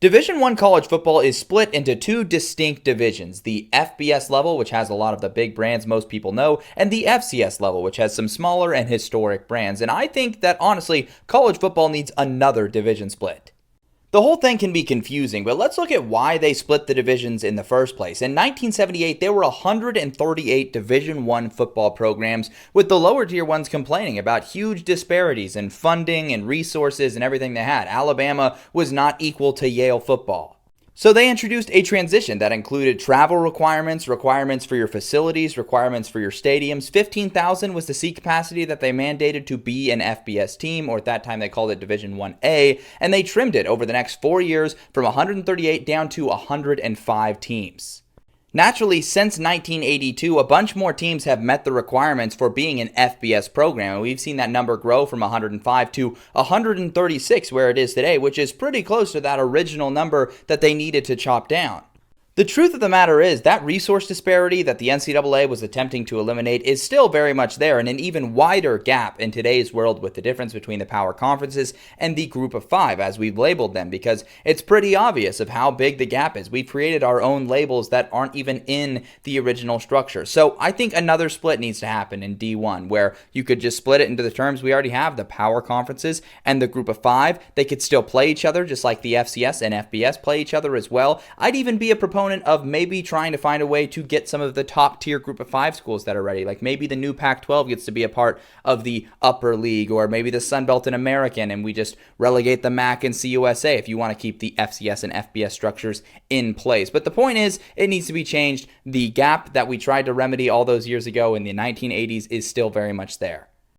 Division I college football is split into two distinct divisions, the FBS level, which has a lot of the big brands most people know, and the FCS level, which has some smaller and historic brands. And I think that, honestly, college football needs another division split. The whole thing can be confusing, but let's look at why they split the divisions in the first place. In 1978, there were 138 Division I football programs, with the lower tier ones complaining about huge disparities in funding and resources and everything they had. Alabama was not equal to Yale football. So they introduced a transition that included travel requirements, requirements for your facilities, requirements for your stadiums. 15,000 was the seat capacity that they mandated to be an FBS team, or at that time they called it Division 1A, and they trimmed it over the next 4 years from 138 down to 105 teams. Naturally, since 1982, a bunch more teams have met the requirements for being an FBS program, and we've seen that number grow from 105 to 136 where it is today, which is pretty close to that original number that they needed to chop down. The truth of the matter is that resource disparity that the NCAA was attempting to eliminate is still very much there, and an even wider gap in today's world with the difference between the power conferences and the group of five, as we've labeled them, because it's pretty obvious of how big the gap is. We've created our own labels that aren't even in the original structure. So I think another split needs to happen in D1, where you could just split it into the terms we already have, the power conferences and the group of five. They could still play each other, just like the FCS and FBS play each other as well. I'd even be a proponent of maybe trying to find a way to get some of the top tier group of five schools that are ready. Like maybe the new Pac-12 gets to be a part of the upper league, or maybe the Sun Belt and American, and we just relegate the MAC and CUSA if you want to keep the FCS and FBS structures in place. But the point is, it needs to be changed. The gap that we tried to remedy all those years ago in the 1980s is still very much there.